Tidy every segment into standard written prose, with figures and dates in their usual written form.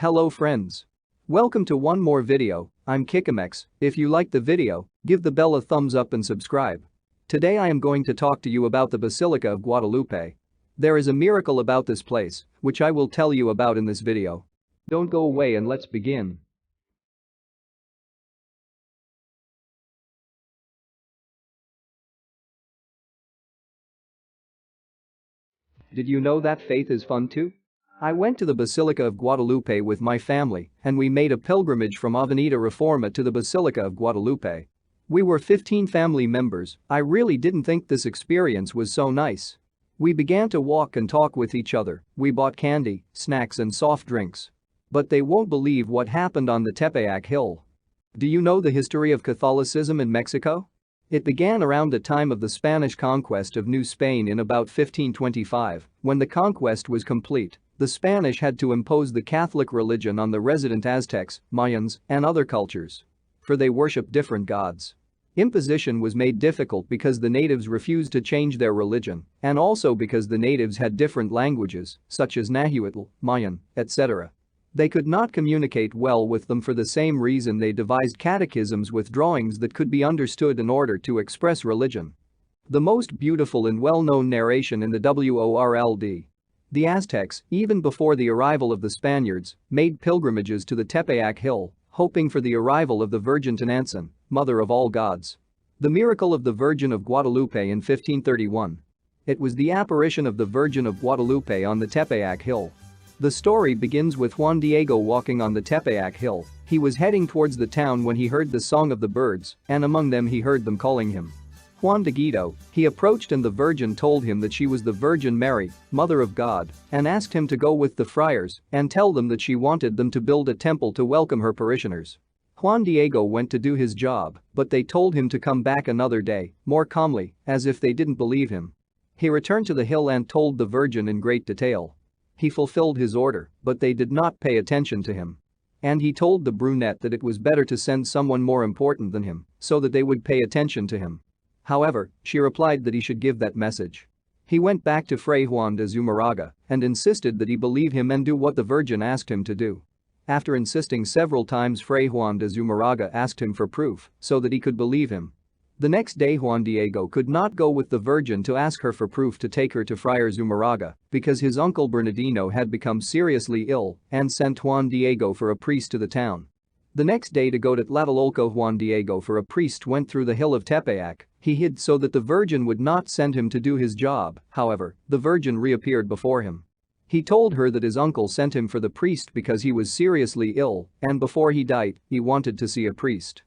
Hello friends. Welcome to one more video. I'm KIKEMEX. If you like the video, give the bell a thumbs up and subscribe. Today I am going to talk to you about the Basilica of Guadalupe. There is a miracle about this place, which I will tell you about in this video. Don't go away and let's begin. Did you know that faith is fun too? I went to the Basilica of Guadalupe with my family and we made a pilgrimage from Avenida Reforma to the Basilica of Guadalupe. We were 15 family members. I really didn't think this experience was so nice. We began to walk and talk with each other. We bought candy, snacks and soft drinks. But they won't believe what happened on the Tepeyac Hill. Do you know the history of Catholicism in Mexico? It began around the time of the Spanish conquest of New Spain in about 1525. When the conquest was complete, the Spanish had to impose the Catholic religion on the resident Aztecs, Mayans, and other cultures. For they worshiped different gods. Imposition was made difficult because the natives refused to change their religion, and also because the natives had different languages, such as Nahuatl, Mayan, etc. They could not communicate well with them. For the same reason they devised catechisms with drawings that could be understood in order to express religion. The most beautiful and well-known narration in the WORLD. The Aztecs, even before the arrival of the Spaniards, made pilgrimages to the Tepeyac Hill, hoping for the arrival of the Virgin Tenantzin, Mother of all gods. The miracle of the Virgin of Guadalupe in 1531. It was the apparition of the Virgin of Guadalupe on the Tepeyac Hill. The story begins with Juan Diego walking on the Tepeyac Hill. He was heading towards the town when he heard the song of the birds, and among them he heard them calling him Juan Dieguito. He approached and the Virgin told him that she was the Virgin Mary, Mother of God, and asked him to go with the friars and tell them that she wanted them to build a temple to welcome her parishioners. Juan Diego went to do his job, but they told him to come back another day, more calmly, as if they didn't believe him. He returned to the hill and told the Virgin in great detail. He fulfilled his order, but they did not pay attention to him. And he told the brunette that it was better to send someone more important than him, so that they would pay attention to him. However, she replied that he should give that message. He went back to Fray Juan de Zumarraga and insisted that he believe him and do what the Virgin asked him to do. After insisting several times, Fray Juan de Zumarraga asked him for proof so that he could believe him. The next day Juan Diego could not go with the Virgin to ask her for proof to take her to Friar Zumarraga because his uncle Bernardino had become seriously ill and sent Juan Diego for a priest to the town. The next day to go to Tlatelolco, Juan Diego for a priest went through the hill of Tepeyac. He hid so that the Virgin would not send him to do his job. However, the Virgin reappeared before him. He told her that his uncle sent him for the priest because he was seriously ill and before he died, he wanted to see a priest.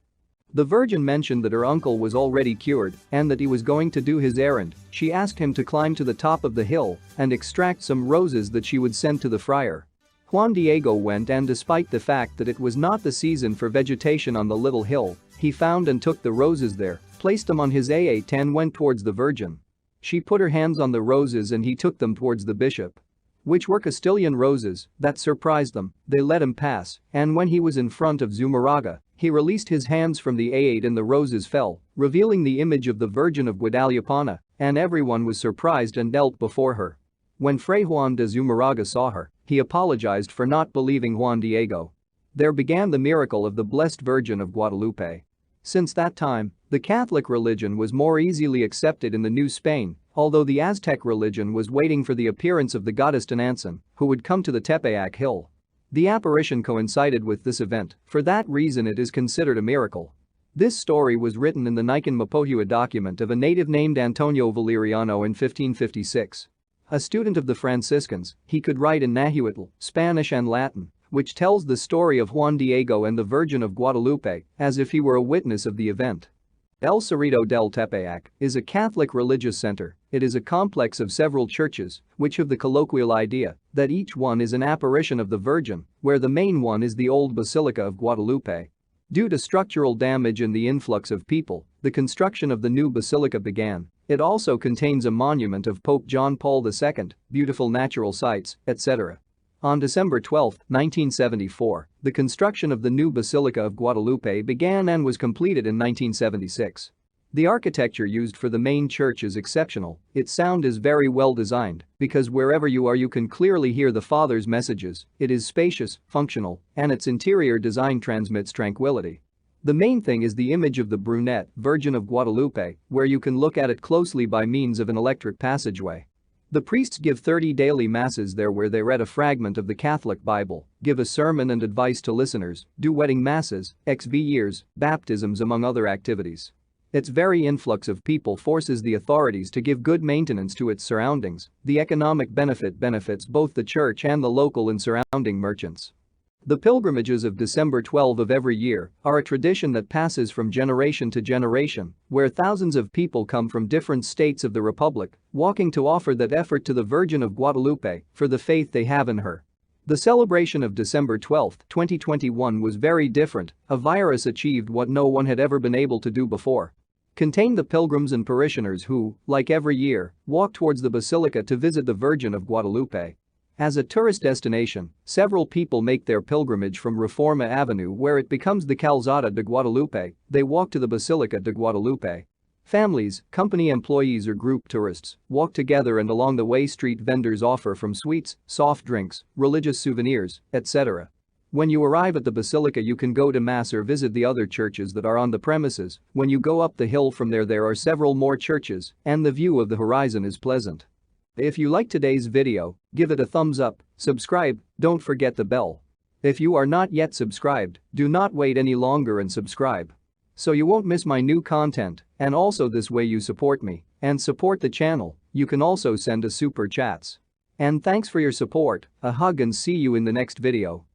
The Virgin mentioned that her uncle was already cured and that he was going to do his errand. She asked him to climb to the top of the hill and extract some roses that she would send to the friar. Juan Diego went and despite the fact that it was not the season for vegetation on the little hill, he found and took the roses there, placed them on his A8 and went towards the Virgin. She put her hands on the roses and he took them towards the bishop. Which were Castilian roses. That surprised them. They let him pass, and when he was in front of Zumarraga, he released his hands from the A8 and the roses fell, revealing the image of the Virgin of Guadalupe, and everyone was surprised and knelt before her. When Fray Juan de Zumarraga saw her, he apologized for not believing Juan Diego. There began the miracle of the Blessed Virgin of Guadalupe. Since that time, the Catholic religion was more easily accepted in the New Spain, although the Aztec religion was waiting for the appearance of the goddess Tenantzin, who would come to the Tepeyac Hill. The apparition coincided with this event. For that reason it is considered a miracle. This story was written in the Nican Mapohua document of a native named Antonio Valeriano in 1556. A student of the Franciscans, he could write in Nahuatl, Spanish and Latin, which tells the story of Juan Diego and the Virgin of Guadalupe as if he were a witness of the event. El Cerrito del Tepeyac is a Catholic religious center. It is a complex of several churches, which have the colloquial idea that each one is an apparition of the Virgin, where the main one is the old Basilica of Guadalupe. Due to structural damage and the influx of people, the construction of the new basilica began. It also contains a monument of Pope John Paul II, beautiful natural sights, etc. On December 12, 1974, the construction of the new Basilica of Guadalupe began and was completed in 1976. The architecture used for the main church is exceptional, its sound is very well designed, because wherever you are you can clearly hear the Father's messages, it is spacious, functional, and its interior design transmits tranquility. The main thing is the image of the brunette Virgin of Guadalupe, where you can look at it closely by means of an electric passageway. The priests give 30 daily masses there where they read a fragment of the Catholic Bible, give a sermon and advice to listeners, do wedding masses, XV years, baptisms among other activities. Its very influx of people forces the authorities to give good maintenance to its surroundings. The economic benefits both the church and the local and surrounding merchants. The pilgrimages of December 12 of every year are a tradition that passes from generation to generation, where thousands of people come from different states of the Republic, walking to offer that effort to the Virgin of Guadalupe for the faith they have in her. The celebration of December 12, 2021 was very different. A virus achieved what no one had ever been able to do before. Contain the pilgrims and parishioners who, like every year, walk towards the Basílica to visit the Virgin of Guadalupe. As a tourist destination, several people make their pilgrimage from Reforma Avenue where it becomes the Calzada de Guadalupe. They walk to the Basílica de Guadalupe. Families, company employees or group tourists walk together and along the way street vendors offer from sweets, soft drinks, religious souvenirs, etc. When you arrive at the Basilica you can go to mass or visit the other churches that are on the premises. When you go up the hill from there are several more churches and the view of the horizon is pleasant. If you like today's video, give it a thumbs up, subscribe, don't forget the bell. If you are not yet subscribed, do not wait any longer and subscribe. So you won't miss my new content, and also this way you support me and support the channel. You can also send a super chats. And thanks for your support, a hug and see you in the next video.